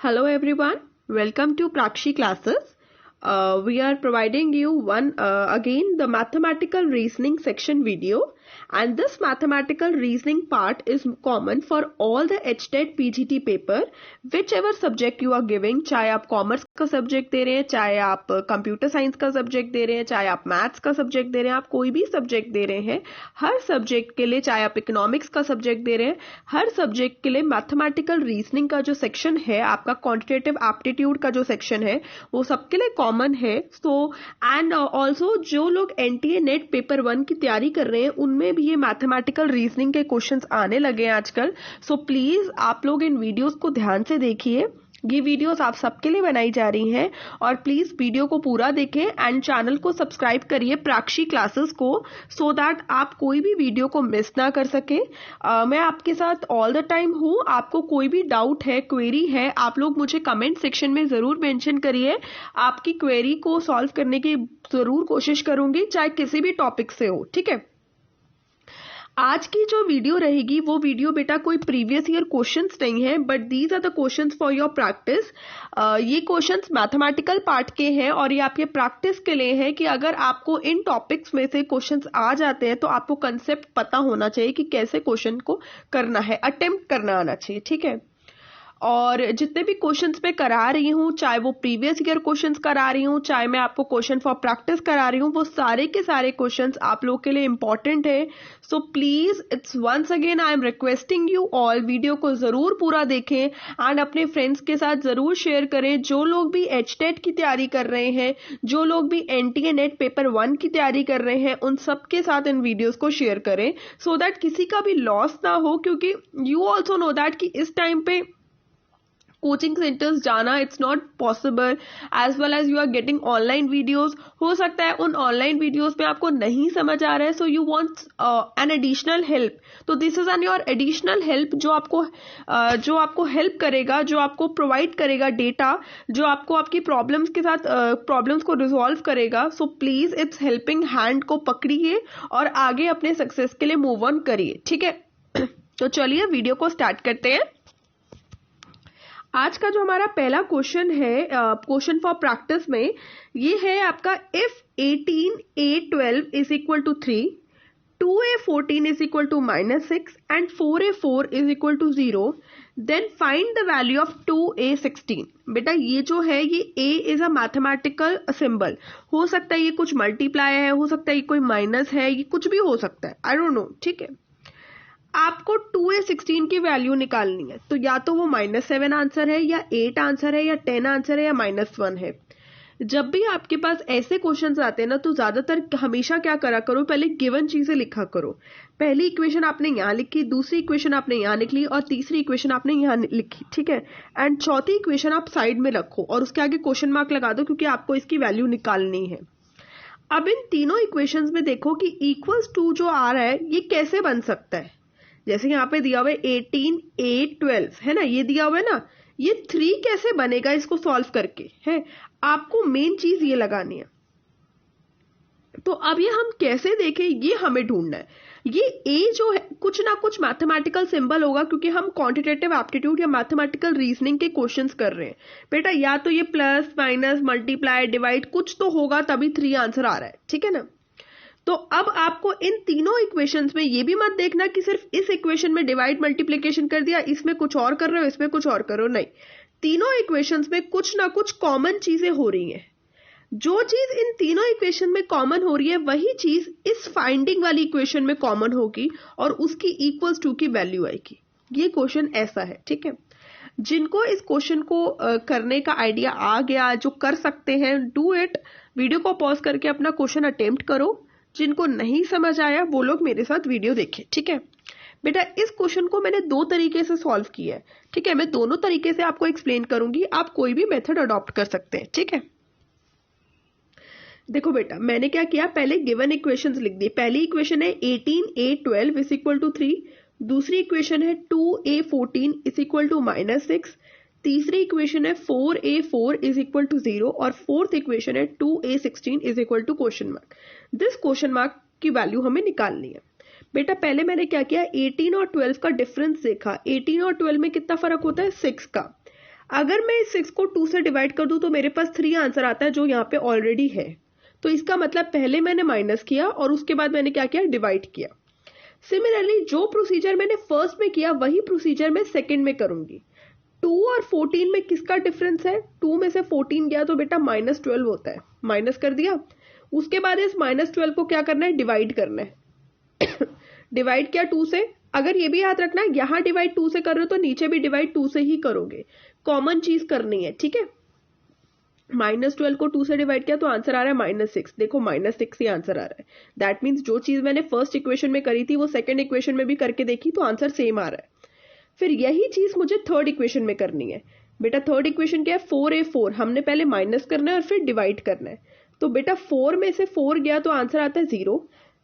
Hello everyone, welcome to Prakshi classes. We are providing you again the mathematical reasoning section video, and this mathematical reasoning part is common for all the HTET PGT paper, whichever subject you are giving, चाहे आप commerce का subject they रहे हैं, चाहे आप computer science का subject they रहे हैं, चाहे आप मैथ्स का सब्जेक्ट दे रहे हैं, आप कोई भी सब्जेक्ट दे रहे हैं, हर सब्जेक्ट के लिए, चाहे आप इकोनॉमिक्स का सब्जेक्ट दे रहे हैं, हर सब्जेक्ट के लिए मैथमेटिकल रीजनिंग का जो सेक्शन है, आपका क्वांटिटेटिव एप्टीट्यूड का जो सेक्शन है, वो सबके लिए कॉमन है. सो एंड ऑल्सो जो लोग एनटीए नेट पेपर 1 की तैयारी कर रहे हैं, उनमें भी ये मैथमेटिकल रीजनिंग के क्वेश्चंस आने लगे हैं आजकल. सो प्लीज आप लोग इन वीडियोस को ध्यान से देखिए. ये वीडियोस आप सबके लिए बनाई जा रही हैं और प्लीज वीडियो को पूरा देखें एंड चैनल को सब्सक्राइब करिए प्राक्षी क्लासेस को, सो दैट आप कोई भी वीडियो को मिस ना कर सके. मैं आपके साथ ऑल द टाइम हूँ. आपको कोई भी डाउट है, क्वेरी है, आप लोग मुझे कमेंट सेक्शन में जरूर मेंशन करिए. आपकी क्वेरी को सॉल्व करने की जरूर कोशिश करूंगी, चाहे किसी भी टॉपिक से हो. ठीक है. आज की जो वीडियो रहेगी वो वीडियो बेटा कोई प्रीवियस ईयर क्वेश्चंस नहीं है, but these are the questions for your practice. ये क्वेश्चंस मैथमेटिकल पार्ट के हैं और ये आपके प्रैक्टिस के लिए है कि अगर आपको इन टॉपिक्स में से क्वेश्चंस आ जाते हैं तो आपको कंसेप्ट पता होना चाहिए कि कैसे क्वेश्चन को करना है, अटेम्प्ट करना आना चाहिए. ठीक है. और जितने भी क्वेश्चंस मैं करा रही हूँ, चाहे वो प्रीवियस ईयर क्वेश्चंस करा रही हूँ, चाहे मैं आपको क्वेश्चन फॉर प्रैक्टिस करा रही हूँ, वो सारे के सारे क्वेश्चंस आप लोग के लिए इंपॉर्टेंट है. So please it's once again I am requesting you all, video को जरूर पूरा देखें एंड अपने फ्रेंड्स के साथ जरूर शेयर करें. जो लोग भी एचटेट की तैयारी कर रहे हैं, जो लोग भी एनटीए नेट पेपर 1 की तैयारी कर रहे हैं, उन सबके साथ इन वीडियोस को शेयर करें, सो दैट किसी का भी लॉस ना हो. क्योंकि यू ऑल्सो नो दैट कि इस टाइम पे कोचिंग सेंटर्स जाना it's not possible, as well as you are getting online videos. हो सकता है उन ऑनलाइन वीडियोस में आपको नहीं समझ आ रहा है, so you want an additional help. तो this is an your additional help जो आपको हेल्प करेगा, जो आपको प्रोवाइड करेगा डेटा, जो आपको आपकी प्रॉब्लम्स के साथ प्रॉब्लम्स को रिजॉल्व करेगा. सो प्लीज इट्स हेल्पिंग हैंड को पकड़िए और आगे अपने सक्सेस के लिए मूव ऑन करिए. ठीक है. तो चलिए वीडियो को स्टार्ट करते हैं. आज का जो हमारा पहला क्वेश्चन है, क्वेश्चन फॉर प्रैक्टिस में, ये है आपका if 18a12 is equal to 3, 2a14 is equal to -6 and 4a4 is equal to 0, then find the value of 2a16. बेटा ये जो है, ये a is a mathematical symbol. हो सकता है ये कुछ मल्टीप्लाई है, हो सकता है ये कोई माइनस है, ये कुछ भी हो सकता है, आई डोंट नो. ठीक है. आपको 2a16 की वैल्यू निकालनी है, तो या तो वो -7 आंसर है, या 8 आंसर है, या 10 आंसर है, या -1 है. जब भी आपके पास ऐसे क्वेश्चंस आते हैं ना, तो ज्यादातर हमेशा क्या करा करो, पहले गिवन चीजें लिखा करो. पहली इक्वेशन आपने यहाँ लिखी, दूसरी इक्वेशन आपने यहाँ लिखी और तीसरी इक्वेशन आपने यहाँ लिखी. ठीक है. एंड चौथी इक्वेशन आप साइड में रखो और उसके आगे क्वेश्चन मार्क लगा दो, क्योंकि आपको इसकी वैल्यू निकालनी है. अब इन तीनों इक्वेशंस में देखो कि इक्वल्स टू जो आ रहा है, ये कैसे बन सकता है. जैसे यहाँ पे दिया हुआ है 18a12 है ना, ये दिया हुआ है ना, ये 3 कैसे बनेगा इसको सॉल्व करके, है. आपको मेन चीज ये लगानी है. तो अब ये हम कैसे देखें, ये हमें ढूंढना है. ये a जो है कुछ ना कुछ मैथमेटिकल सिंबल होगा, क्योंकि हम क्वांटिटेटिव एप्टीट्यूड या मैथमेटिकल रीजनिंग के क्वेश्चंस कर रहे हैं. बेटा या तो ये प्लस माइनस मल्टीप्लाई डिवाइड कुछ तो होगा, तभी 3 आंसर आ रहा है. ठीक है ना. तो अब आपको इन तीनों इक्वेशंस में ये भी मत देखना कि सिर्फ इस इक्वेशन में डिवाइड मल्टीप्लिकेशन कर दिया, इसमें कुछ और कर रहे हो, इसमें कुछ और करो. नहीं, तीनों इक्वेशंस में कुछ ना कुछ कॉमन चीजें हो रही हैं. जो चीज इन तीनों इक्वेशन में कॉमन हो रही है, वही चीज इस फाइंडिंग वाली इक्वेशन में कॉमन होगी और उसकी इक्वल्स टू की वैल्यू आएगी. ये क्वेश्चन ऐसा है. ठीक है. जिनको इस क्वेश्चन को करने का आइडिया आ गया, जो कर सकते हैं, डू इट. वीडियो को पॉज करके अपना क्वेश्चन अटेम्प्ट करो. जिनको नहीं समझ आया वो लोग मेरे साथ वीडियो देखें. ठीक है. बेटा इस क्वेश्चन को मैंने 2 तरीके से सॉल्व किया है. ठीक है. मैं दोनों तरीके से आपको एक्सप्लेन करूंगी, आप कोई भी मेथड अडॉप्ट कर सकते हैं. ठीक है. देखो बेटा, मैंने क्या किया, पहले गिवन इक्वेशंस लिख दी. पहली इक्वेशन है 18a12 इज इक्वल टू 3, दूसरी इक्वेशन है 2a14 इज इक्वल टू -6, तीसरी इक्वेशन है 4a4 इज इक्वल टू 0 और फोर्थ इक्वेशन है 2a16 is equal to question mark. This question mark की वैल्यू हमें निकालनी है. बेटा पहले मैंने क्या किया, 18 और 12 का डिफरेंस देखा. 18 और 12 में कितना फर्क होता है, 6 का. अगर मैं इस 6 को 2 से डिवाइड कर दूं तो मेरे पास 3 आंसर आता है जो यहाँ पे ऑलरेडी है। तो इसका मतलब पहले मैंने माइनस किया और उसके बाद मैंने क्या किया, डिवाइड किया। सिमिलरली जो प्रोसीजर मैंने फर्स्ट में किया वही प्रोसीजर मैं सेकंड में करूंगी। 2 और 14 में किसका डिफरेंस है, 2 में से 14 गया तो बेटा -12 होता है, माइनस कर दिया। उसके बाद इस -12 को क्या करना है, डिवाइड करना है। डिवाइड किया 2 से। अगर ये भी याद रखना, यहां डिवाइड 2 से कर रहे हो तो नीचे भी डिवाइड 2 से ही करोगे, कॉमन चीज करनी है, ठीक है। -12 को 2 से डिवाइड किया तो आंसर आ रहा है -6। देखो -6 ही आंसर आ रहा है। दैट मीन्स जो चीज मैंने फर्स्ट इक्वेशन में करी थी वो सेकंड इक्वेशन में भी करके देखी तो आंसर सेम आ रहा है। फिर यही चीज मुझे थर्ड इक्वेशन में करनी है। बेटा थर्ड इक्वेशन क्या है, 4a4, हमने पहले माइनस करना है और फिर डिवाइड करना है। तो बेटा 4 में से 4 गया तो आंसर आता है 0,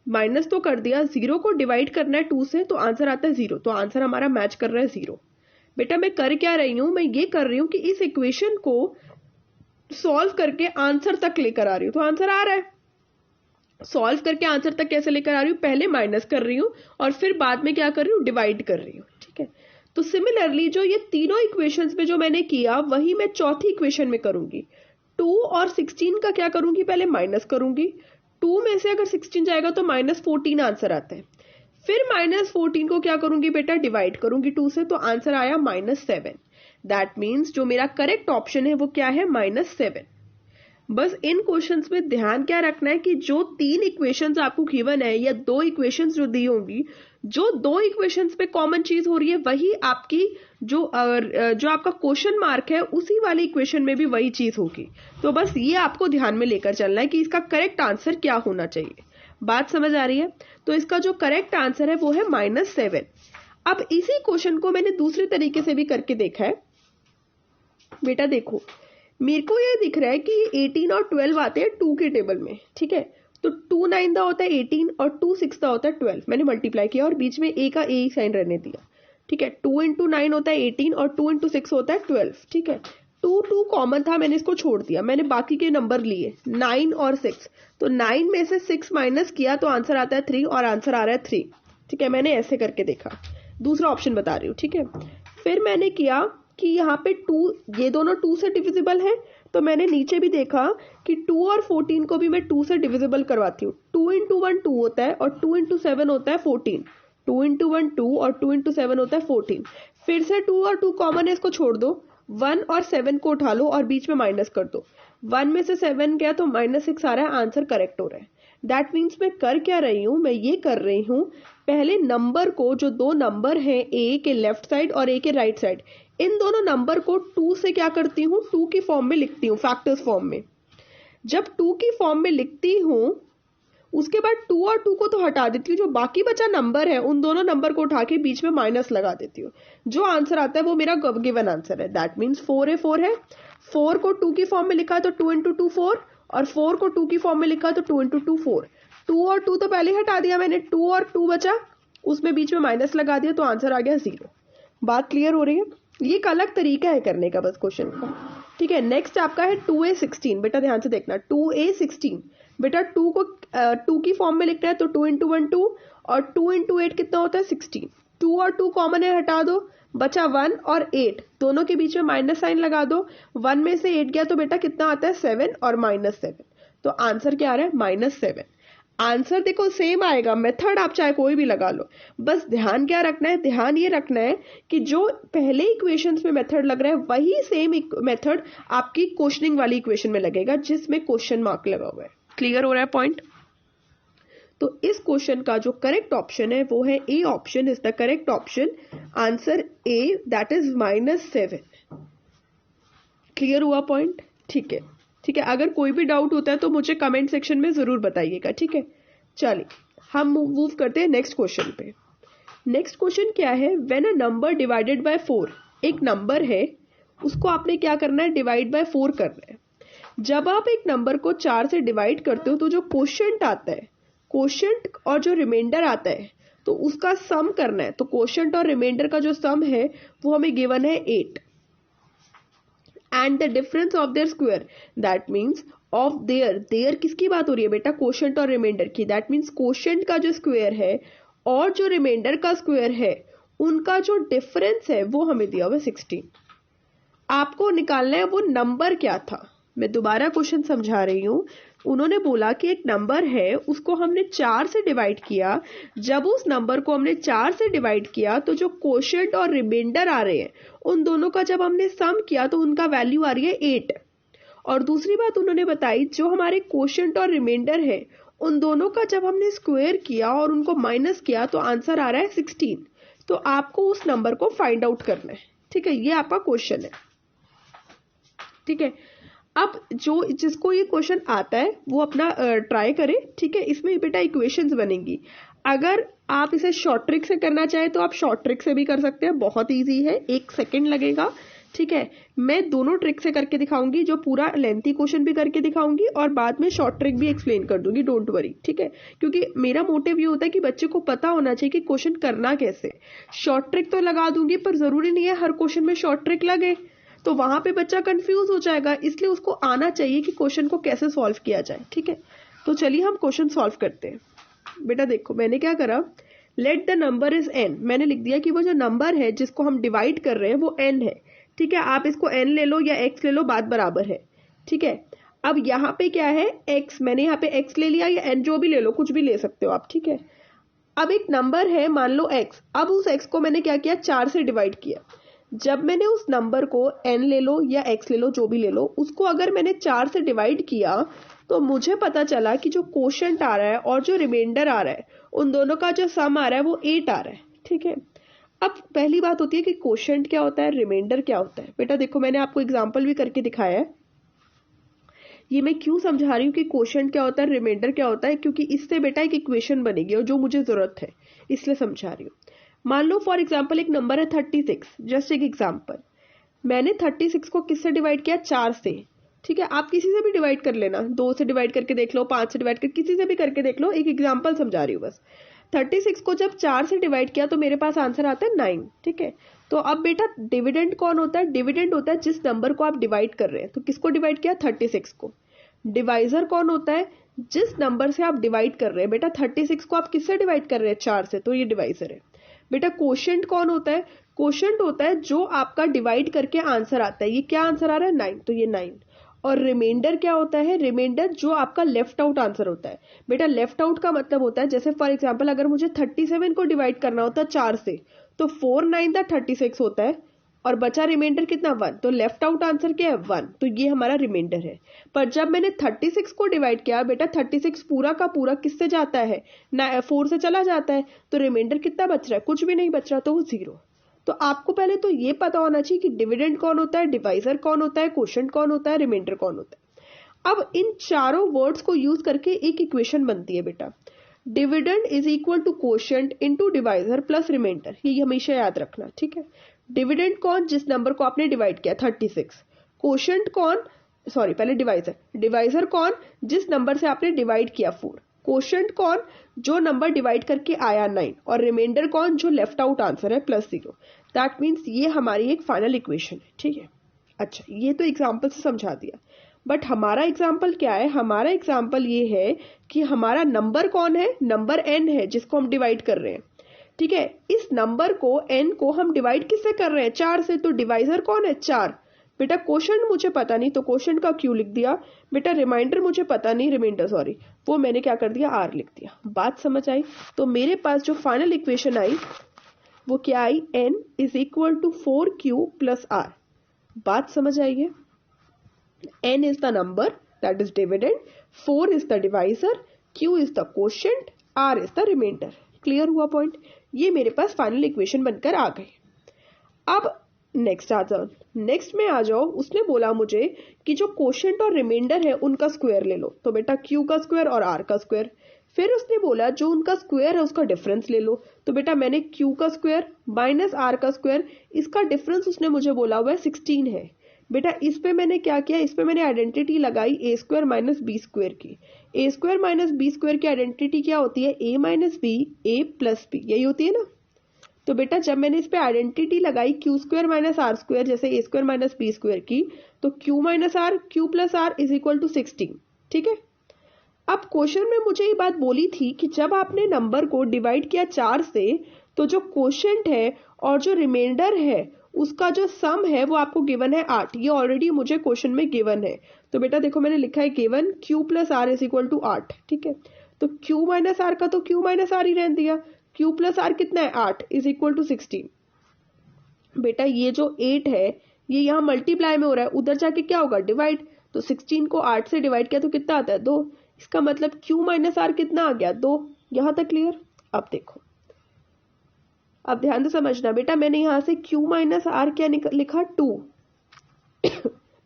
माइनस तो कर दिया, 0 को डिवाइड करना है 2 से तो आंसर आता है 0, तो आंसर हमारा मैच कर रहा है 0। बेटा मैं कर क्या रही हूं, मैं ये कर रही हूं कि इस इक्वेशन को सॉल्व करके आंसर तक लेकर आ रही हूं, तो आंसर आ रहा है। सॉल्व करके आंसर तक कैसे लेकर आ रही हूं, पहले माइनस कर रही हूं और फिर बाद में क्या कर रही हूं, डिवाइड कर रही हूं, ठीक है। तो सिमिलरली जो ये तीनों इक्वेशंस में जो मैंने किया वही मैं चौथी इक्वेशन में करूंगी। 2 और 16 का क्या करूंगी, पहले माइनस करूंगी। 2 में से अगर 16 जाएगा तो -14 आंसर आता है। फिर -14 को क्या करूंगी बेटा, डिवाइड करूंगी 2 से, तो आंसर आया -7। दैट मीन्स जो मेरा करेक्ट ऑप्शन है वो क्या है, -7। बस इन क्वेश्चंस में ध्यान क्या रखना है कि जो 3 इक्वेशंस आपको गिवन है या 2 इक्वेशंस जो दी होंगी, जो 2 इक्वेशंस पे कॉमन चीज हो रही है वही आपकी जो आपका क्वेश्चन मार्क है उसी वाली इक्वेशन में भी वही चीज होगी। तो बस ये आपको ध्यान में लेकर चलना है कि इसका करेक्ट आंसर क्या होना चाहिए। बात समझ आ रही है? तो इसका जो करेक्ट आंसर है वो है -7। अब इसी क्वेश्चन को मैंने दूसरे तरीके से भी करके देखा है। बेटा देखो, मेरे को ये दिख रहा है कि 18 और 12 आते हैं 2 के टेबल में, ठीक है। तो 2 9 दा होता है 18 और 2 6 दा होता है 12। मैंने मल्टीप्लाई किया और बीच में a का a ही साइन रहने दिया, ठीक है। 2 × 9 होता है 18 और 2 × 6 होता है 12, ठीक है। 2 कॉमन था, मैंने इसको छोड़ दिया, मैंने बाकी के नंबर लिए 9 और 6। तो 9 में से 6 माइनस किया तो आंसर आता है 3 और आंसर आ रहा है 3, ठीक है। मैंने ऐसे करके देखा, दूसरा ऑप्शन बता रही हूँ, ठीक है। फिर मैंने किया कि यहाँ पे 2, ये दोनों 2 से डिविजिबल है, तो मैंने नीचे भी देखा कि 2 और 14 को भी मैं 2 से डिविजिबल करवाती हूँ। 2 × 1 2 होता है और 2 × 7 होता है 14। 2 × 1 2 और 2 × 7 होता है 14। फिर से 2 और 2 कॉमन है, इसको छोड़ दो, 1 और 7 को उठा लो और बीच में माइनस कर दो। 1 में से 7 गया तो -6 आ रहा है, आंसर करेक्ट हो रहा है। दैट मीन्स मैं कर क्या रही हूँ, मैं ये कर रही हूँ, पहले नंबर को, जो 2 नंबर हैं a के लेफ्ट साइड और a के राइट साइड, इन दोनों नंबर को 2 से क्या करती हूँ, 2 की फॉर्म में लिखती हूँ, फैक्टर्स फॉर्म में। जब 2 की फॉर्म में लिखती हूँ उसके बाद 2 और 2 को तो हटा देती हूँ, जो बाकी बचा नंबर है उन दोनों नंबर को उठा के बीच में माइनस लगा देती हूँ। जो आंसर आता है वो मेरा गिवन आंसर है। दैट मीन्स 4 है। 4 को 2 की फॉर्म में लिखा तो 2 × 2 4, और 4 को 2 की फॉर्म में लिखा तो 2 × 2 4। 2 और 2 तो पहले हटा दिया मैंने, 2 और 2 बचा, उसमें बीच में माइनस लगा दिया तो आंसर आ गया 0। बात क्लियर हो रही है? ये एक अलग तरीका है करने का बस क्वेश्चन का, ठीक है। नेक्स्ट आपका है 2a16। बेटा ध्यान से देखना, 2a16। बेटा 2 को 2 की फॉर्म में लिखना है तो 2 × 1 2 और 2 × 8 कितना होता है 16। 2 और 2 कॉमन है, हटा दो, बचा 1 और 8, दोनों के बीच में माइनस साइन लगा दो। 1 में से 8 गया तो बेटा कितना आता है 7 और -7, तो आंसर क्या आ रहा है -7। आंसर देखो सेम आएगा, मेथड आप चाहे कोई भी लगा लो, बस ध्यान क्या रखना है, ध्यान ये रखना है कि जो पहले इक्वेशंस में मेथड लग रहा है वही सेम मेथड आपकी क्वेश्चनिंग वाली इक्वेशन में लगेगा जिसमें क्वेश्चन मार्क लगा हुआ है। क्लियर हो रहा है पॉइंट? तो इस क्वेश्चन का जो करेक्ट ऑप्शन है वो है A option is the correct option, answer A, that is -7। Clear हुआ पॉइंट? ठीक है, ठीक है। अगर कोई भी डाउट होता है तो मुझे कमेंट सेक्शन में जरूर बताइएगा, ठीक है। चलिए हम मूव करते हैं नेक्स्ट क्वेश्चन पे। नेक्स्ट क्वेश्चन क्या है, when a number divided by 4, एक नंबर है उसको आपने क्या करना है, डिवाइड बाय 4 करना है। जब आप एक नंबर को 4 से डिवाइड करते हो तो जो क्वोशिएंट आता है, क्वोशिएंट और जो रिमाइंडर आता है तो उसका सम करना है। तो क्वोशिएंट और रिमाइंडर का जो सम है वो हमें गिवन है 8 and the difference of their square, that means of their किसकी बात हो रही है बेटा, क्वोशिएंट और रिमाइंडर की। दैट मीन्स क्वोशिएंट का जो स्क्वायर है और जो रिमाइंडर का स्क्वायर है उनका जो डिफरेंस है वो हमें दिया हुआ है 16। आपको निकालना है वो नंबर क्या था। मैं दोबारा क्वेश्चन समझा रही हूँ। उन्होंने बोला कि एक नंबर है, उसको हमने 4 से डिवाइड किया। जब उस नंबर को हमने 4 से डिवाइड किया तो जो कोशेंट और रिमाइंडर आ रहे हैं उन दोनों का जब हमने सम किया तो उनका वैल्यू आ रही है 8। और दूसरी बात उन्होंने बताई, जो हमारे कोशेंट और रिमाइंडर है उन दोनों का जब हमने स्क्वायर किया और उनको माइनस किया तो आंसर आ रहा है 16। तो आपको उस नंबर को फाइंड आउट करना है। ठीक है, ये आपका क्वेश्चन है। ठीक है, अब जिसको ये क्वेश्चन आता है वो अपना ट्राई करे। ठीक है, इसमें बेटा इक्वेशंस बनेंगी। अगर आप इसे शॉर्ट ट्रिक से करना चाहे तो आप शॉर्ट ट्रिक से भी कर सकते हैं, बहुत इजी है, 1 सेकेंड लगेगा। ठीक है, मैं दोनों ट्रिक से करके दिखाऊंगी, जो पूरा लेंथी क्वेश्चन भी करके दिखाऊंगी और बाद में शॉर्ट ट्रिक भी एक्सप्लेन कर दूंगी, डोंट वरी। ठीक है, क्योंकि मेरा मोटिव ये होता है कि बच्चे को पता होना चाहिए कि क्वेश्चन करना कैसे। शॉर्ट ट्रिक तो लगा दूंगी पर जरूरी नहीं है हर क्वेश्चन में शॉर्ट ट्रिक लगे, तो वहां पे बच्चा कंफ्यूज हो जाएगा। इसलिए उसको आना चाहिए कि क्वेश्चन को कैसे सॉल्व किया जाए। ठीक है, तो चलिए हम क्वेश्चन सॉल्व करते हैं। बेटा देखो मैंने क्या करा, let the number is n। मैंने लिख दिया कि वो जो नंबर है जिसको हम डिवाइड कर रहे हैं वो n है। ठीक है, आप इसको n ले लो या x ले लो, बात बराबर है। ठीक है, अब यहाँ पे क्या है x, मैंने यहाँ पे x ले लिया या n, जो भी ले लो, कुछ भी ले सकते हो आप। ठीक है, अब एक नंबर है मान लो x, अब उस x को मैंने क्या किया 4 से डिवाइड किया। जब मैंने उस नंबर को n ले लो या x ले लो, जो भी ले लो, उसको अगर मैंने 4 से डिवाइड किया तो मुझे पता चला कि जो कोशेंट आ रहा है और जो रिमाइंडर आ रहा है उन दोनों का जो सम आ रहा है वो 8 आ रहा है। ठीक है, अब पहली बात होती है कि कोशेंट क्या होता है, रिमाइंडर क्या होता है। बेटा देखो मैंने आपको एग्जांपल भी करके दिखाया है। ये मैं क्यों समझा रही हूँ कि कोशेंट क्या होता है, रिमाइंडर क्या होता है, क्योंकि इससे बेटा एक इक्वेशन बनेगी और जो मुझे जरूरत है, इसलिए समझा रही हूँ। मान लो फॉर एग्जाम्पल एक नंबर है 36, जस्ट एक एग्जाम्पल। मैंने 36 को किससे डिवाइड किया, 4 से। ठीक है, आप किसी से भी डिवाइड कर लेना, 2 से डिवाइड करके देख लो, 5 से डिवाइड कर, किसी से भी करके देख लो, एक एग्जाम्पल समझा रही हूँ बस। 36 को जब 4 से डिवाइड किया तो मेरे पास आंसर आता है 9। ठीक है, तो अब बेटा डिविडेंड कौन होता है, डिविडेंड होता है जिस नंबर को आप डिवाइड कर रहे हैं। तो किसको डिवाइड किया, 36 को। डिवाइजर कौन होता है, जिस नंबर से आप डिवाइड कर रहे हैं। बेटा 36 को आप किससे डिवाइड कर रहे हैं, 4 से, तो ये डिवाइजर है। बेटा कोशेंट कौन होता है, कोशेंट होता है जो आपका डिवाइड करके आंसर आता है। ये क्या आंसर आ रहा है, 9, तो ये 9। और रिमाइंडर क्या होता है, रिमाइंडर जो आपका लेफ्ट आउट आंसर होता है। बेटा लेफ्ट आउट का मतलब होता है, जैसे फॉर एग्जांपल अगर मुझे 37 को डिवाइड करना होता है 4 से, तो 4 9 36 होता है और बचा रिमाइंडर कितना, 1। तो लेफ्ट आउट आंसर क्या है, 1। तो ये हमारा रिमाइंडर है। पर जब मैंने 36 को डिवाइड किया, बेटा 36 पूरा का पूरा किससे जाता है, 4 से चला जाता है, तो रिमाइंडर कितना बच रहा है, कुछ भी नहीं बच रहा, तो वो 0। तो आपको पहले तो ये पता होना चाहिए कि डिविडेंड कौन होता है, डिवाइजर कौन होता है, कोशेंट कौन होता है, रिमाइंडर कौन होता है। अब इन चारों वर्ड्स को यूज करके एक इक्वेशन बनती है बेटा, dividend is equal to quotient into divisor plus remainder. ये हमेशा याद रखना। ठीक है, डिविडेंड कौन, जिस नंबर को आपने डिवाइड किया 36। कोशेंट कौन, सॉरी पहले डिवाइजर, डिवाइजर कौन, जिस नंबर से आपने डिवाइड किया 4। कोशेंट कौन, जो नंबर डिवाइड करके आया 9। और रिमाइंडर कौन, जो लेफ्ट आउट आंसर है +0। दैट मीन्स ये हमारी एक फाइनल इक्वेशन है। ठीक है, अच्छा ये तो एग्जाम्पल से समझा दिया, बट हमारा एग्जाम्पल क्या है, हमारा एग्जाम्पल ये है कि हमारा नंबर कौन है, नंबर n है जिसको हम डिवाइड कर रहे हैं। ठीक है, इस नंबर को n को हम डिवाइड किससे कर रहे हैं, 4 से, तो डिवाइजर कौन है, 4। बेटा कोशेंट मुझे पता नहीं तो कोशेंट का Q लिख दिया। बेटा रिमाइंडर मुझे पता नहीं, रिमाइंडर सॉरी, वो मैंने क्या कर दिया, R लिख दिया। बात समझ आई। तो मेरे पास जो फाइनल इक्वेशन आई वो क्या आई, n is equal to 4Q plus R। बात समझ आई है। n is the number that is dividend, 4 is the divisor, Q is the quotient, R is the remainder। Clear हुआ पॉइंट। ये मेरे पास फाइनल इक्वेशन बनकर आ गई। अब नेक्स्ट आ जाओ, नेक्स्ट में आ जाओ। उसने बोला मुझे कि जो कोशेंट और रिमाइंडर है उनका स्क्वायर ले लो। तो बेटा Q का स्क्वायर और R का स्क्वायर। फिर उसने बोला जो उनका स्क्वायर है उसका डिफरेंस ले लो। तो बेटा मैंने Q का स्क्वायर माइनस R का स्क्वायर, इसका डिफरेंस उसने मुझे बोला हुआ है 16 है। बेटा इस पे मैंने क्या किया, इस पे मैंने आइडेंटिटी लगाई a square minus b square की। a square minus b square की आइडेंटिटी क्या होती है, a minus b a plus b, यही होती है ना। तो बेटा जब मैंने इस पे आइडेंटिटी लगाई q square minus r square, जैसे a square minus b square की, तो q minus r, q plus r is equal to 16। ठीक है, अब क्वेश्चन में मुझे ये बात बोली थी कि जब आपने नंबर को डिवाइड किया 4 से, तो जो कोशेंट है और जो रिमाइंडर है उसका जो सम है वो आपको गिवन है 8। ये ऑलरेडी मुझे क्वेश्चन में गिवन है। तो बेटा देखो मैंने लिखा है given q plus r is equal to 8। ठीक है, तो q माइनस आर का तो q माइनस आर ही रहने दिया। q प्लस आर कितना है 8 इज इक्वल टू 16। बेटा ये जो 8 है ये यहाँ मल्टीप्लाई में हो रहा है, उधर जाके क्या होगा डिवाइड। तो 16 को 8 से डिवाइड किया तो कितना आता है 2। इसका मतलब q माइनस आर कितना आ गया 2। यहां तक क्लियर। अब देखो, अब ध्यान से समझना बेटा, मैंने यहां से q माइनस आर क्या लिखा 2।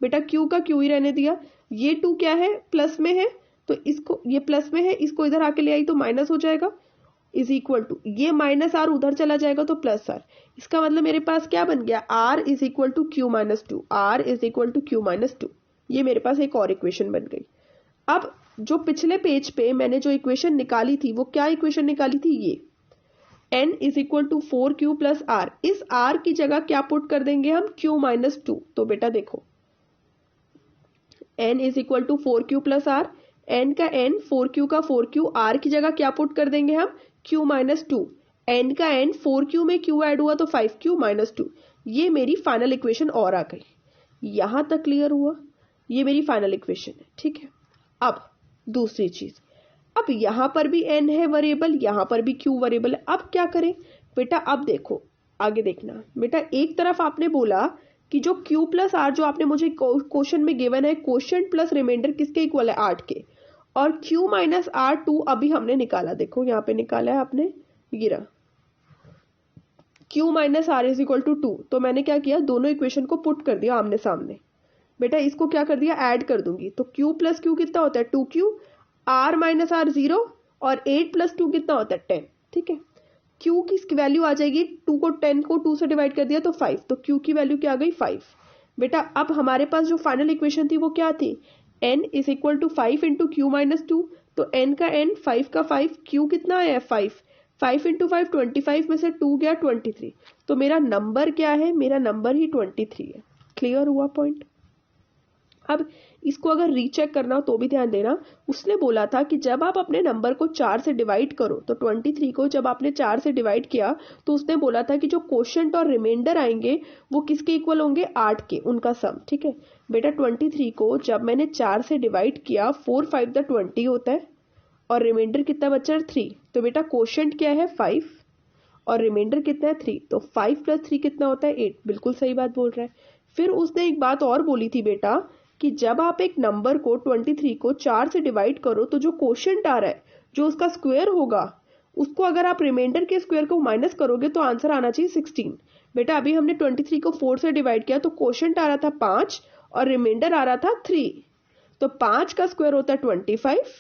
बेटा q का q ही रहने दिया। ये 2 क्या है प्लस में है, तो इसको ये प्लस में है, इसको इधर आके ले आई तो माइनस हो जाएगा इज इक्वल टू ये माइनस आर उधर चला जाएगा तो प्लस आर। इसका मतलब मेरे पास क्या बन गया r is equal to q minus 2। r is equal to q minus 2। ये मेरे पास एक और इक्वेशन बन गई। अब जो पिछले पेज पे मैंने जो इक्वेशन निकाली थी वो क्या इक्वेशन निकाली थी, ये n is equal to 4q plus r. इस r की जगह क्या पुट कर देंगे हम q माइनस 2। तो बेटा देखो n is equal to 4q plus r, n का n 4q का 4q, r की जगह क्या पुट कर देंगे हम q माइनस 2। n का n 4q में q ऐड हुआ तो 5q माइनस 2। ये मेरी फाइनल इक्वेशन और आ गई। यहां तक क्लियर हुआ, ये मेरी फाइनल इक्वेशन है। ठीक है, अब दूसरी चीज, अब यहां पर भी n है वेरिएबल, यहां पर भी q वेरिएबल है। अब क्या करें बेटा, अब देखो आगे देखना बेटा, एक तरफ आपने बोला कि जो q प्लस आर जो आपने मुझे क्वेश्चन में गिवन है, क्वोशिएंट प्लस रिमाइंडर किसके इक्वल है 8 के, और q माइनस आर 2 अभी हमने निकाला। देखो यहाँ पे निकाला है आपने, गिरा q minus r is equal to 2। तो मैंने क्या किया, दोनों इक्वेशन को पुट कर दिया आमने सामने। बेटा इसको क्या कर दिया, ऐड कर दूंगी। तो q प्लस q कितना होता है 2q, r माइनस आर 0, और 8 प्लस 2 कितना होता है 10। ठीक है, q की वैल्यू आ जाएगी 2 को 10 को 2 से डिवाइड कर दिया तो 5। तो q की वैल्यू क्या आ गई 5। बेटा अब हमारे पास जो फाइनल इक्वेशन थी वो क्या थी, n is equal to 5 into q minus 2। तो n का n 5 का 5, q कितना आया है 5, 5 इंटू 5 25 में से 2 गया 23। तो मेरा नंबर क्या है, मेरा नंबर ही 23 है। क्लियर हुआ पॉइंट। अब इसको अगर रीचेक करना हो तो भी ध्यान देना, उसने बोला था कि जब आप अपने नंबर को 4 से डिवाइड करो, तो 23 को जब आपने 4 से डिवाइड किया तो उसने बोला था कि जो क्वोशिएंट और रिमाइंडर आएंगे वो किसके इक्वल होंगे 8 के, उनका सम। ठीक है बेटा, 23 को जब मैंने 4 से डिवाइड किया 4 5 द 20 होता है, और रिमाइंडर कितना बचा 3। तो बेटा क्वोशिएंट क्या है 5 और रिमाइंडर कितना है 3, तो 5 प्लस 3 कितना होता है 8। बिल्कुल सही बात बोल रहा है। फिर उसने एक बात और बोली थी बेटा कि जब आप एक नंबर को 23 को 4 से डिवाइड करो तो जो क्वोशिएंट आ रहा है, जो उसका स्क्वायर होगा, उसको अगर आप रिमाइंडर के स्क्वायर को माइनस करोगे तो आंसर आना चाहिए 16। बेटा अभी हमने 23 को 4 से डिवाइड किया तो क्वोशिएंट आ रहा था 5 और रिमाइंडर आ रहा था 3। तो 5 का स्क्वायर होता है 25,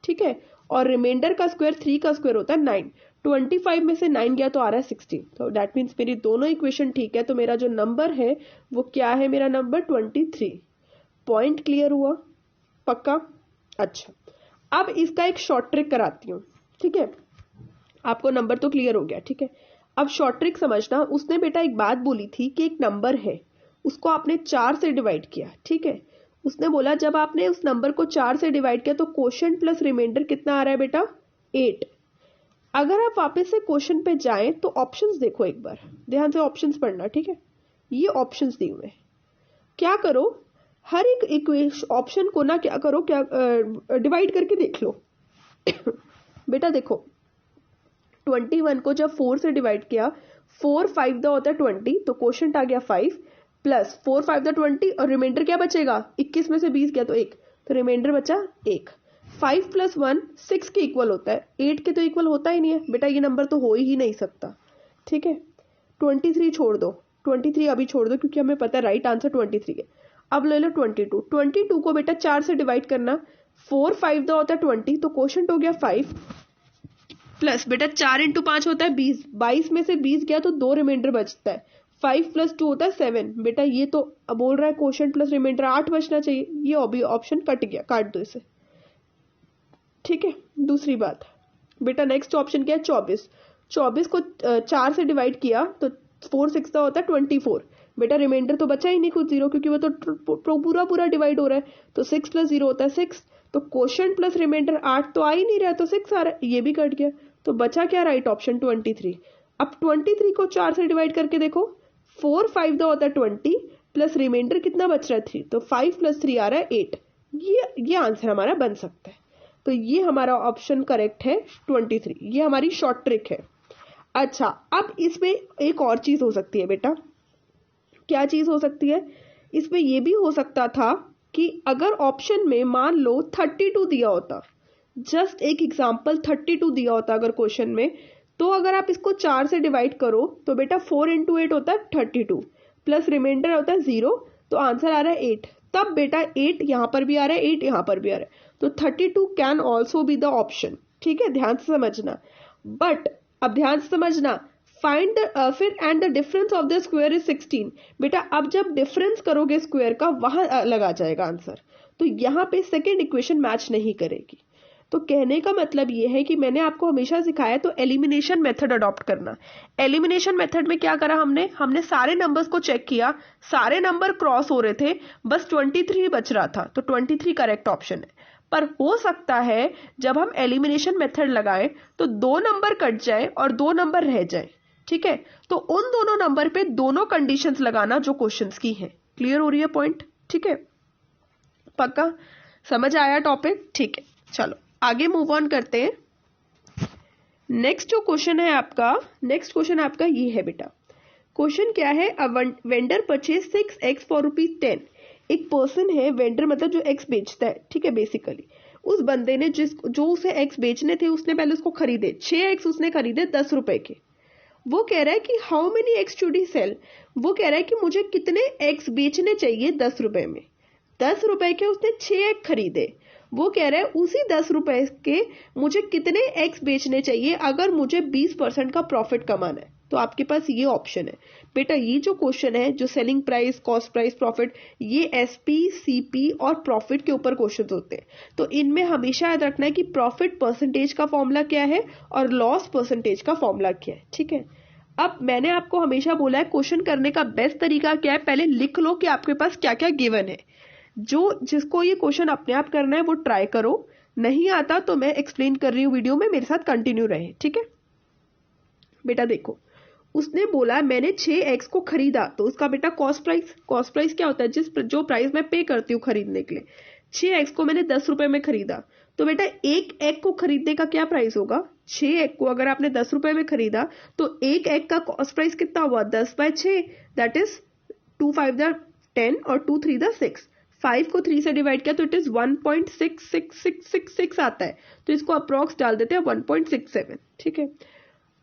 ठीक है, और रिमाइंडर का स्क्वायर 3 का स्क्वायर होता है 9। 25 में से 9 गया तो आ रहा है 16। तो दैट मीन्स मेरी दोनों इक्वेशन ठीक है। तो मेरा जो नंबर है वो क्या है, मेरा नंबर 23। पॉइंट क्लियर हुआ पक्का। अच्छा, अब इसका एक शॉर्ट ट्रिक कराती हूँ। ठीक है, आपको नंबर तो क्लियर हो गया। ठीक है, अब शॉर्ट ट्रिक समझना। उसने बेटा एक बात बोली थी कि एक नंबर है, उसको आपने 4 से डिवाइड किया। ठीक है, उसने बोला जब आपने उस नंबर को 4 से डिवाइड किया तो क्वोशिएंट प्लस रिमाइंडर कितना आ रहा है बेटा 8। अगर आप वापस से क्वेश्चन पे जाएं तो ऑप्शंस देखो, एक बार ध्यान से ऑप्शंस पढ़ना। ठीक है, ये ऑप्शंस दिए हुए, क्या करो, हर एक इक्वेशन ऑप्शन को ना क्या करो, क्या डिवाइड करके देख लो। बेटा देखो 21 को जब 4 से डिवाइड किया, 4 5 दा होता है 20, तो क्वोशिएंट आ गया 5 प्लस 4 5 दा 20, और रिमाइंडर क्या बचेगा 21 में से 20 गया तो 1, तो रिमाइंडर बचा 1। 5 प्लस 1 6 के इक्वल होता है, 8 के तो इक्वल होता ही नहीं है बेटा, ये नंबर तो हो ही नहीं सकता। ठीक है, 23 छोड़ दो, 23 अभी छोड़ दो क्योंकि हमें पता है राइट आंसर 23 है। अब ले लो 22, 22 को बेटा 4 से डिवाइड करना, 4 5 दा होता है 20, तो क्वोशिएंट हो गया 5 प्लस बेटा 4 इंटू 5 होता है 20, 22 में से 20 गया तो 2 रिमाइंडर बचता है, 5 प्लस 2 होता है 7। बेटा ये तो बोल रहा है क्वोशिएंट प्लस रिमाइंडर 8 बचना चाहिए, ये ऑप्शन कट गया, काट दो इसे। ठीक है, दूसरी बात बेटा नेक्स्ट ऑप्शन क्या है 24, 24 को 4 से डिवाइड किया तो 4 6 का होता है 24। बेटा रिमाइंडर तो बचा ही नहीं कुछ 0, क्योंकि वो तो पूरा डिवाइड हो रहा है, तो 6 प्लस 0 होता है 6। तो क्वोशिएंट प्लस रिमाइंडर 8 तो आ ही नहीं रहा, तो 6 आ रहा है, ये भी कट गया। तो बचा क्या राइट ऑप्शन 23। अब 23 को 4 से डिवाइड करके देखो, 4 5 दो होता है 20 प्लस रिमाइंडर कितना बच रहा है 3, तो 5 + 3 आ रहा है 8। ये आंसर हमारा बन सकता है। तो ये हमारा ऑप्शन करेक्ट है 23। ये हमारी शॉर्ट ट्रिक है। अच्छा, अब इसमें एक और चीज हो सकती है बेटा। क्या चीज हो सकती है? इसमें ये भी हो सकता था कि अगर ऑप्शन में मान लो 32 दिया होता, जस्ट एक एग्जांपल 32 दिया होता अगर क्वेश्चन में, तो अगर आप इसको 4 से डिवाइड करो तो बेटा 4 × 8 होता है 32 प्लस रिमाइंडर होता है 0, तो आंसर आ रहा है 8। तब बेटा 8 यहां पर भी आ रहा है, 8 यहां पर भी आ रहा है, तो 32 can also be the option. ठीक है, ध्यान से समझना। बट अब ध्यान से समझना, फाइंड फिर and the difference of the square is 16। बेटा अब जब डिफरेंस करोगे स्क्वायर का वहां अलग आ जाएगा आंसर, तो यहाँ पे सेकेंड इक्वेशन मैच नहीं करेगी। तो कहने का मतलब ये है कि मैंने आपको हमेशा सिखाया तो एलिमिनेशन मेथड अडॉप्ट करना। एलिमिनेशन मेथड में क्या करा हमने सारे नंबर्स को चेक किया, सारे नंबर क्रॉस हो रहे थे, बस 23 बच रहा था, तो 23 करेक्ट ऑप्शन है। पर हो सकता है जब हम एलिमिनेशन मेथड लगाएं तो 2 नंबर कट जाए और 2 नंबर रह जाए। ठीक है, तो उन दोनों नंबर पे दोनों कंडीशंस लगाना जो क्वेश्चंस की है। क्लियर हो रही है पॉइंट? ठीक है, पक्का समझ आया टॉपिक? ठीक है, चलो आगे मूव ऑन करते हैं। नेक्स्ट जो क्वेश्चन है आपका, नेक्स्ट क्वेश्चन आपका ये है बेटा। क्वेश्चन क्या है? A vendor purchase 6x for ₹10। एक पर्सन है, वेंडर मतलब जो एक्स बेचता है, ठीक है, बेसिकली उस बंदे ने जो उसे एक्स बेचने थे उसने पहले उसको खरीदे 6x, उसने खरीदे 10 रुपए के। वो कह रहा है कि how many x should he sell. वो कह रहा है कि मुझे कितने एक्स बेचने चाहिए 10 रुपए में। 10 रुपए के उसने 6 एक्स खरीदे। वो कह रहा है उसी 10 रुपए के मुझे कितने एक्स बेचने चाहिए अगर मुझे 20% का प्रॉफिट कमाना है। तो आपके पास ये ऑप्शन है बेटा। ये जो क्वेश्चन है, जो selling price, cost price, profit, ये एसपी, सीपी और प्रॉफिट के ऊपर क्वेश्चन होते हैं। तो इनमें हमेशा याद रखना है कि प्रॉफिट परसेंटेज का फॉर्मूला क्या है और लॉस परसेंटेज का फॉर्मूला क्या है। ठीक है, अब मैंने आपको हमेशा बोला है क्वेश्चन करने का बेस्ट तरीका क्या है, पहले लिख लो कि आपके पास क्या क्या गिवन है। जिसको ये क्वेश्चन अपने आप करना है वो ट्राई करो, नहीं आता तो मैं एक्सप्लेन कर रही हूँ वीडियो में, मेरे साथ कंटिन्यू रहे। ठीक है बेटा, देखो उसने बोला मैंने 6x को खरीदा, तो उसका बेटा कॉस्ट प्राइस क्या होता है? जो प्राइस मैं पे करती हूँ खरीदने के लिए। 6x को मैंने 10 रुपए में खरीदा, तो बेटा एक एग को खरीदने का क्या प्राइस होगा? 6 एग को अगर आपने 10 रुपए में खरीदा तो एक एग का कॉस्ट प्राइस कितना हुआ? 10/6, दैट इज 2 5 10 और 2 3 6। 5 को 3 से डिवाइड किया तो इट इज 1.66666 आता है, तो इसको अप्रॉक्स डाल देते हैं 1.67। ठीक है,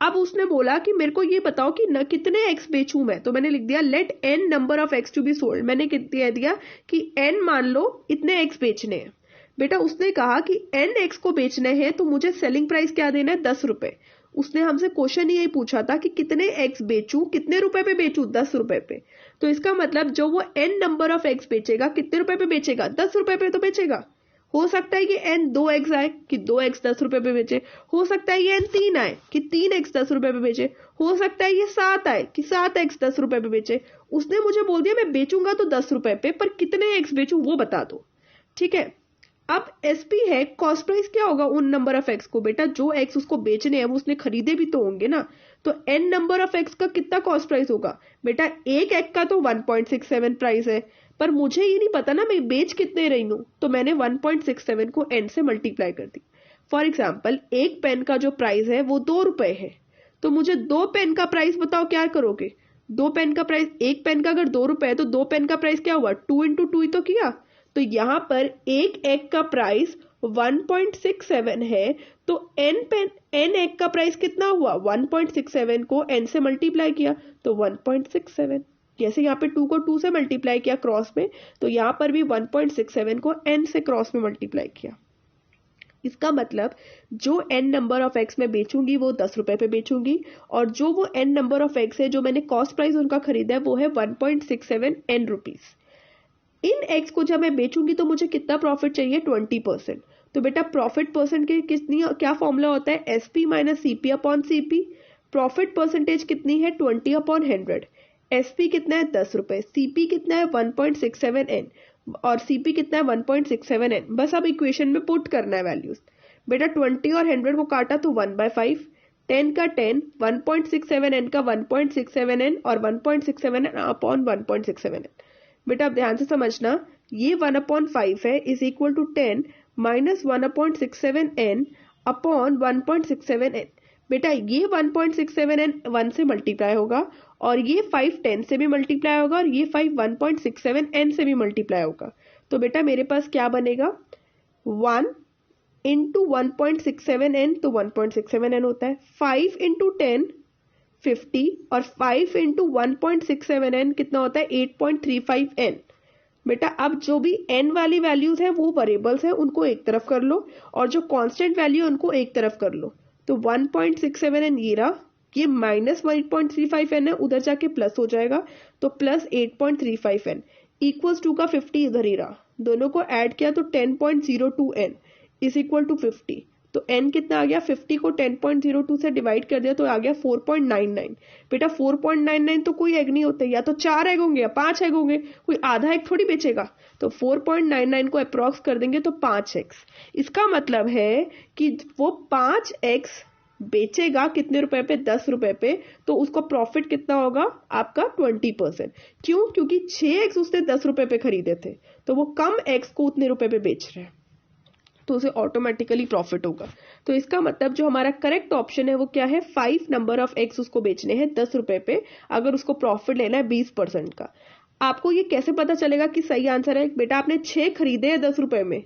अब उसने बोला कि मेरे को ये बताओ कि न कितने एक्स बेचूं मैं, तो मैंने लिख दिया let n number of x to be sold. मैंने कह दिया कि n मान लो इतने एक्स बेचने हैं। बेटा उसने कहा कि n एक्स को बेचने हैं तो मुझे सेलिंग प्राइस क्या देना है? 10 रुपए। उसने हमसे क्वेश्चन यही पूछा था कि कितने एक्स बेचूं, कितने रुपए पे बेचूं? 10 रुपए पे। तो इसका मतलब जो वो n नंबर ऑफ एक्स बेचेगा कितने रुपए पे बेचेगा? 10 रुपए पे तो बेचेगा। हो सकता है कि n 2x आए कि 2x 10 रुपए पे बेचे, हो सकता है ये n 3 आए कि 3x 10 रुपए पे बेचे, हो सकता है ये 7 आए कि 7x 10 रुपए पे बेचे। उसने मुझे बोल दिया मैं बेचूंगा तो 10 रुपए पे, पर कितने x बेचूं वो बता दो। ठीक है, अब एसपी है, कॉस्ट प्राइस क्या होगा उन नंबर ऑफ एक्स को? बेटा जो एक्स उसको बेचने हैं वो उसने खरीदे भी तो होंगे ना, तो n नंबर ऑफ एक्स का कितना कॉस्ट प्राइस होगा? बेटा एक एक्स का तो 1.67 प्राइस है, पर मुझे ये नहीं पता ना मैं बेच कितने रही हूं, तो मैंने 1.67 को n से मल्टीप्लाई कर दी। फॉर एग्जाम्पल एक पेन का जो प्राइस है वो 2 रुपए है, तो मुझे 2 पेन का प्राइस बताओ क्या करोगे? 2 पेन का प्राइस, एक पेन का अगर 2 रुपए है तो 2 पेन का प्राइस क्या हुआ? 2 × 2 ही तो किया। तो यहां पर एक एग का प्राइस 1.67 है, तो n एग का प्राइस कितना हुआ? 1.67 को n से मल्टीप्लाई किया तो 1.67। जैसे यहाँ पे 2 को 2 से मल्टीप्लाई किया क्रॉस में, तो यहां पर भी 1.67 को n से क्रॉस में मल्टीप्लाई किया। इसका मतलब जो n नंबर ऑफ एक्स में बेचूंगी वो 10 रुपए पे बेचूंगी, और जो वो n नंबर ऑफ एक्स है जो मैंने कॉस्ट प्राइस उनका खरीदा है वो है 1.67 n रुपीज। इन एक्स को जब मैं बेचूंगी तो मुझे कितना प्रॉफिट चाहिए? 20%। तो बेटा प्रॉफिट परसेंट के क्या फॉर्मूला होता है? SP minus CP upon CP. Profit percentage कितनी है? 20/100। एसपी कितना है? 10 रुपए। सीपी कितना है? 1.67 n, और सीपी कितना है? 1.67 n। बस अब इक्वेशन में पुट करना है वैल्यूज। बेटा 20 और 100 को काटा तो 1/5, 10 का 10, 1.67n का 1.67n और 1.67n अपॉन 1.67n। बेटा आप ध्यान से समझना, ये 1/5 है is equal to 10 minus 1/67n upon 1.67n। बेटा ये 1.67n 1 से मल्टीप्लाई होगा और ये 5 10 से भी मल्टीप्लाई होगा और ये 5 1.67n से भी मल्टीप्लाई होगा। तो बेटा मेरे पास क्या बनेगा, 1 इंटू 1.67n तो 1.67n होता है, 5 इंटू 10 50 और 5 इंटू 1.67n कितना होता है 8.35n। बेटा अब जो भी n वाली वैल्यूज है वो वेरिएबल्स है, उनको एक तरफ कर लो और जो कांस्टेंट वैल्यू है उनको एक तरफ कर लो। तो 1.67n ये रहा, ये माइनस 1.35n है, उधर जाके प्लस हो जाएगा तो प्लस 8.35n इक्वल्स टू का 50 इधर ही रहा, दोनों को ऐड किया तो 10.02n इज इक्वल टू 50। तो n कितना आ गया, 50 को 10.02 से डिवाइड कर दिया तो आ गया 4.99। बेटा 4.99 तो कोई एग नहीं होता, या तो 4 एग होंगे या 5 एग होंगे, कोई आधा एग थोड़ी बेचेगा। तो 4.99 को अप्रॉक्स कर देंगे तो 5x। इसका मतलब है कि वो 5x बेचेगा कितने रुपए पे, 10 रुपए पे, तो उसका प्रॉफिट कितना होगा आपका 20%। क्यों, क्योंकि 6x उसने 10 रुपए पे खरीदे थे तो वो कम x को उतने रुपए पे बेच रहे हैं, तो उसे ऑटोमेटिकली प्रॉफिट होगा। तो इसका मतलब जो हमारा करेक्ट ऑप्शन है वो क्या है, 5 नंबर ऑफ एक्स उसको बेचने हैं 10 रुपए पे, अगर उसको प्रॉफिट लेना है 20% का। आपको ये कैसे पता चलेगा कि सही आंसर है, बेटा आपने 6 खरीदे हैं 10 रुपए में,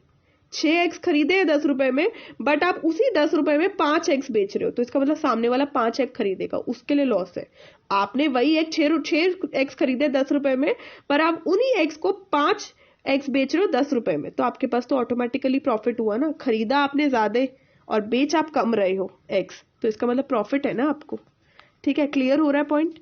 6x खरीदे हैं 10 रुपए में, बट आप उसी 10 रुपए में 5x बेच रहे हो, तो इसका मतलब सामने वाला 5x खरीदेगा, उसके लिए लॉस है। आपने वही एक 6x खरीदे 10 रुपए में, पर आप उन्हीं x को 5x बेच रहे हो 10 रुपए में, तो आपके पास तो ऑटोमेटिकली प्रॉफिट हुआ ना, खरीदा आपने ज्यादा और बेच आप कम रहे हो x, तो इसका मतलब प्रॉफिट है ना आपको। ठीक है, क्लियर हो रहा है पॉइंट?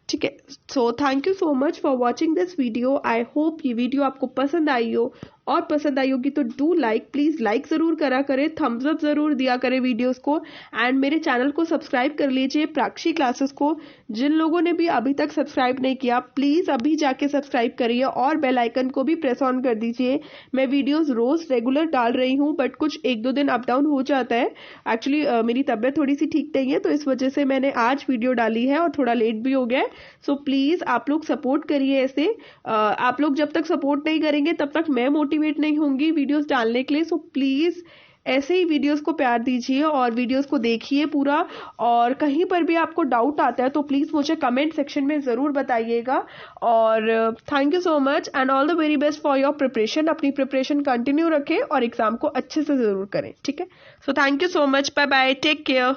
ठीक है, so thank you so much for watching this video. I hope ये वीडियो आपको पसंद आई हो, और पसंद आई होगी तो डू लाइक, प्लीज लाइक जरूर करा करें, थम्स अप जरूर दिया करें वीडियोस को, एंड मेरे चैनल को सब्सक्राइब कर लीजिए प्राक्षी क्लासेस को। जिन लोगों ने भी अभी तक सब्सक्राइब नहीं किया प्लीज अभी जाके सब्सक्राइब करिए और बेल आइकन को भी प्रेस ऑन कर दीजिए। मैं वीडियोस रोज रेगुलर डाल रही हूँ, बट कुछ 1-2 दिन अप डाउन हो जाता है। एक्चुअली मेरी तबीयत थोड़ी सी ठीक नहीं है, तो इस वजह से मैंने आज वीडियो डाली है और थोड़ा लेट भी हो गया है। सो प्लीज आप लोग सपोर्ट करिए ऐसे। आप लोग जब तक सपोर्ट नहीं करेंगे तब तक मैं मोटिवेट नहीं होंगी वीडियोस डालने के लिए। सो प्लीज ऐसे ही वीडियोस को प्यार दीजिए और वीडियोस को देखिए पूरा, और कहीं पर भी आपको डाउट आता है तो प्लीज मुझे कमेंट सेक्शन में जरूर बताइएगा। और thank you so much and all the very best for your preparation. अपनी प्रिपरेशन कंटिन्यू रखें और एग्जाम को अच्छे से जरूर करें। ठीक है, so thank you so much, bye bye, take care.